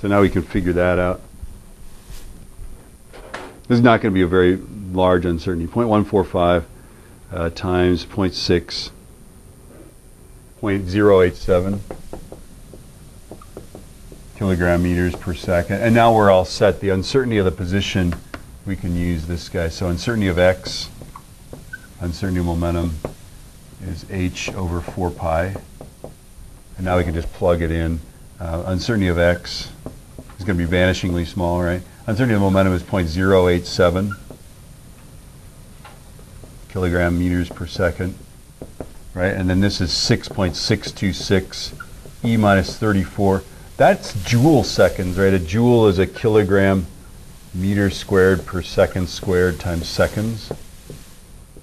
So now we can figure that out. This is not going to be a very large uncertainty. 0.145 times 0.6, 0.087 kilogram meters per second. And now we're all set. The uncertainty of the position, we can use this guy. So uncertainty of x, uncertainty of momentum, is h over 4 pi. And now we can just plug it in. Uncertainty of x is going to be vanishingly small, right? Uncertainty of momentum is 0.087 kilogram meters per second, right? And then this is 6.626 e minus 34. That's joule seconds, right? A joule is a kilogram meter squared per second squared times seconds,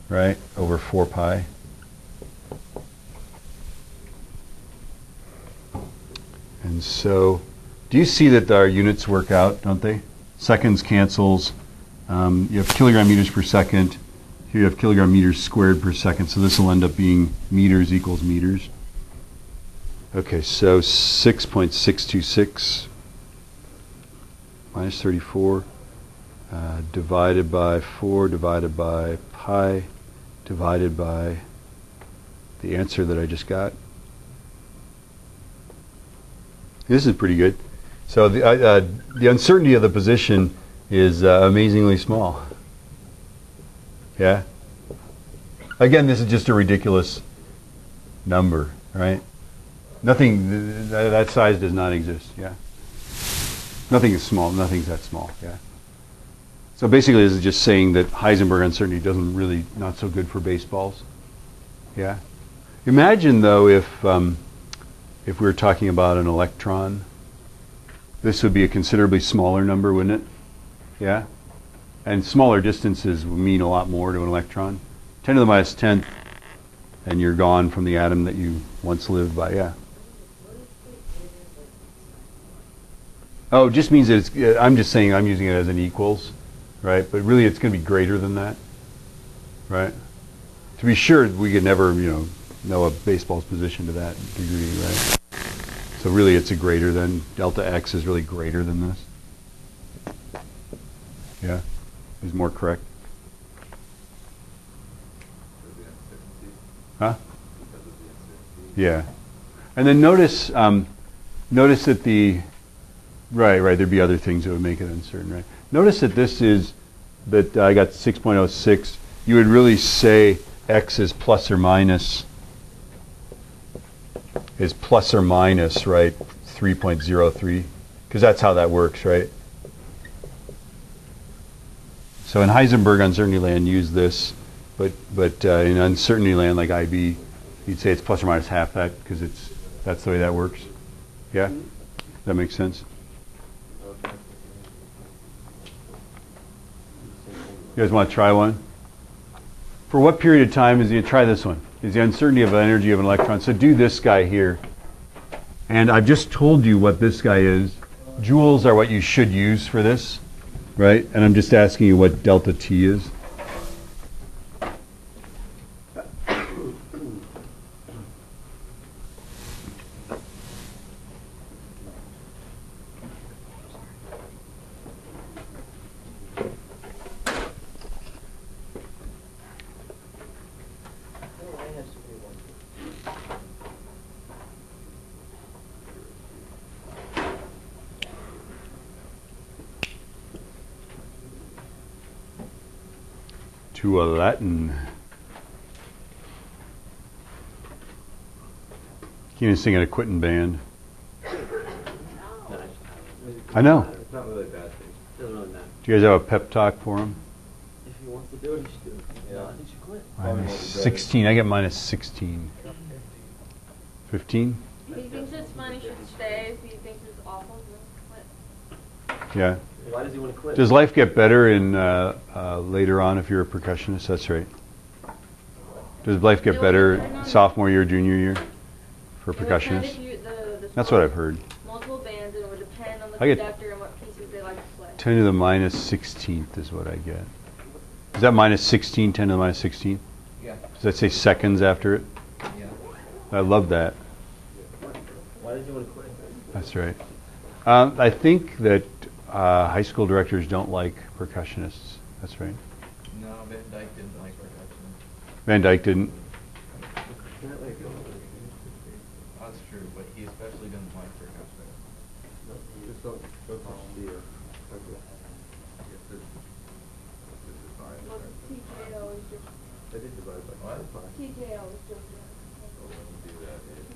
right? Over 4 pi. And so, do you see that our units work out, don't they? Seconds cancels. You have kilogram meters per second. Here you have kilogram meters squared per second. So this will end up being meters equals meters. Okay, so 6.626 minus 34 divided by 4 divided by pi divided by the answer that I just got. This is pretty good. So the uncertainty of the position is amazingly small. Yeah? Again, this is just a ridiculous number, right? Nothing, that size does not exist, yeah? Nothing is small, nothing's that small, yeah? So basically this is just saying that Heisenberg uncertainty doesn't really, not so good for baseballs, yeah? Imagine though if we were talking about an electron, this would be a considerably smaller number, wouldn't it? Yeah? And smaller distances would mean a lot more to an electron. 10 to the minus 10th, and you're gone from the atom that you once lived by, yeah. Oh, it just means that it's, I'm just saying I'm using it as an equals, right? But really it's going to be greater than that, right? To be sure, we could never, know a baseball's position to that degree, right? So really it's a greater than, delta x is really greater than this. Yeah, is more correct. Huh? Yeah. And then notice that the, right, there'd be other things that would make it uncertain, right? Notice that this is, that I got 6.06. You would really say x is plus or minus, right, 3.03, because that's how that works, right? So in Heisenberg uncertainty land, use this, but in uncertainty land like IB, you'd say it's plus or minus half that, because that's the way that works. Yeah? That makes sense? You guys want to try one? For what period of time is try this one? Is the uncertainty of the energy of an electron. So do this guy here. And I've just told you what this guy is. Joules are what you should use for this, right? And I'm just asking you what delta T is. To a Latin. You can sing in a quitting band. I know. It's not really a bad thing. It doesn't really matter. Do you guys have a pep talk for him? If he wants to do it, he should do it. Yeah, he should quit. Minus 16. I get minus 16. 15? If he thinks it's fun, he should stay. If he thinks it's awful, then quit. Yeah. Why does he want to quit? Does life get better in later on if you're a percussionist? That's right. Does life get better sophomore year, junior year for percussionists? That's what I've heard. Multiple bands, and it would depend on the I get conductor and what pieces they like to play. 10 to the minus 16th is what I get. Is that minus 16, 10 to the minus 16th? Yeah. Does that say seconds after it? Yeah. I love that. Why does he want to quit? That's right. I think that high school directors don't like percussionists. That's right. No, Van Dyke didn't like percussion. Van Dyke didn't. That's true, but he especially didn't like percussion. TKO is just. What? TKO is just.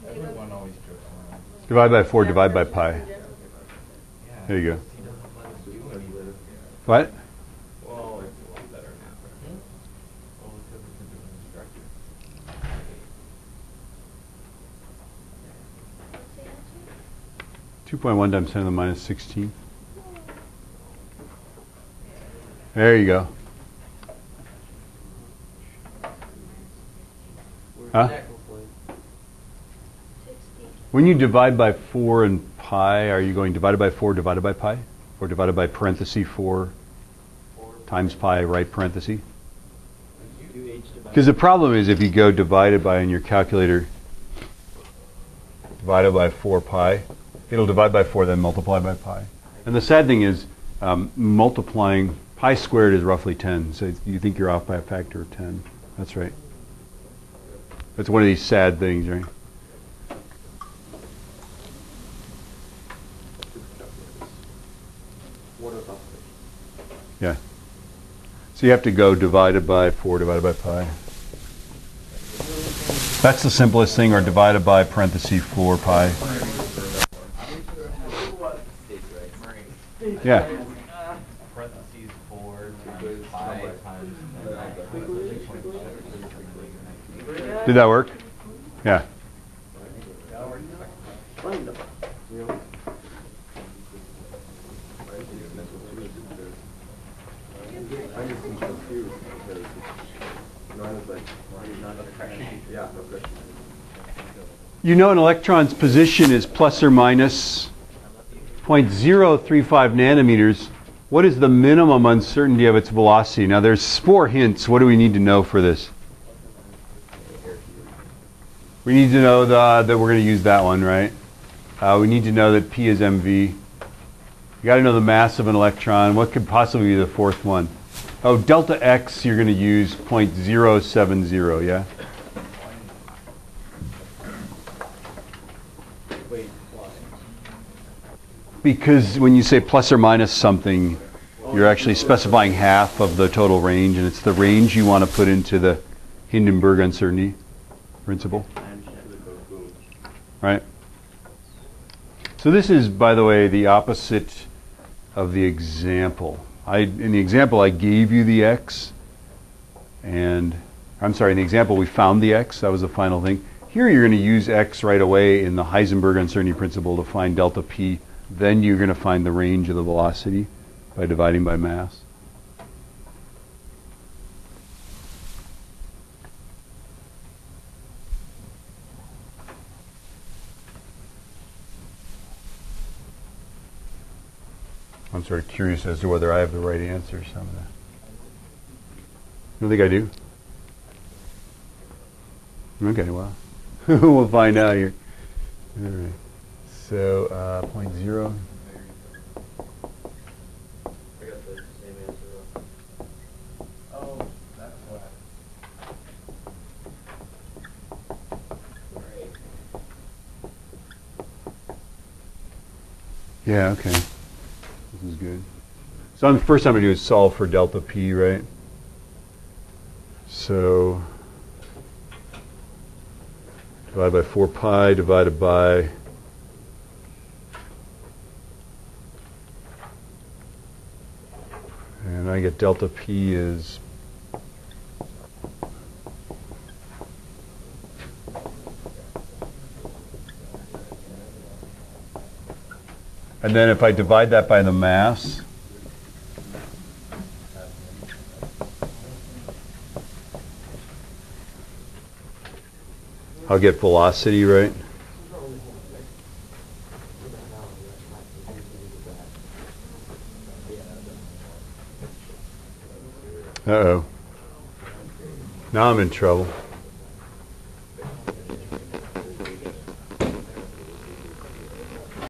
Everyone always jokes around. Divide by 4, divide by pi. Yeah. There you go. He doesn't let us do anything. What? Well, it's a lot better now. Well, because it's a different instructor. 2.1 times 10 to the minus 16. There you go. Huh? When you divide by 4 and pi, are you going divided by 4 divided by pi? Or divided by parenthesis 4 times pi right parenthesis? Because the problem is if you go divided by in your calculator, divided by 4 pi, it'll divide by 4 then multiply by pi. And the sad thing is multiplying, pi squared is roughly 10. So you think you're off by a factor of 10. That's right. That's one of these sad things, right? Yeah. So you have to go divided by 4 divided by pi. That's the simplest thing, or divided by parenthesis 4 pi. Yeah. Parentheses 4 times pi times. Did that work? Yeah. You know an electron's position is plus or minus 0.035 nanometers. What is the minimum uncertainty of its velocity? Now there's 4 hints. What do we need to know for this? We need to know that we're going to use that one, right? We need to know that P is mv. You got to know the mass of an electron. What could possibly be the 4th one? Oh, delta X, you're going to use 0.070, yeah? Because when you say plus or minus something, you're actually specifying half of the total range, and it's the range you want to put into the Hindenburg uncertainty principle. Right? So this is, by the way, the opposite of the example. In the example, I gave you the X, and I'm sorry, in the example, we found the X. That was the final thing. Here, you're going to use X right away in the Heisenberg uncertainty principle to find delta P. Then you're going to find the range of the velocity by dividing by mass. I'm sort of curious as to whether I have the right answer. Some of that. You don't think I do? Okay, well, we'll find out here. All right. So, 0.0. I got the same answer. Oh, that's what. Great. Yeah, okay. This is good. So the first time I do is solve for delta P, right? So divided by 4 pi divided by and I get delta P is and then if I divide that by the mass, I'll get velocity, right? Uh-oh. Now I'm in trouble.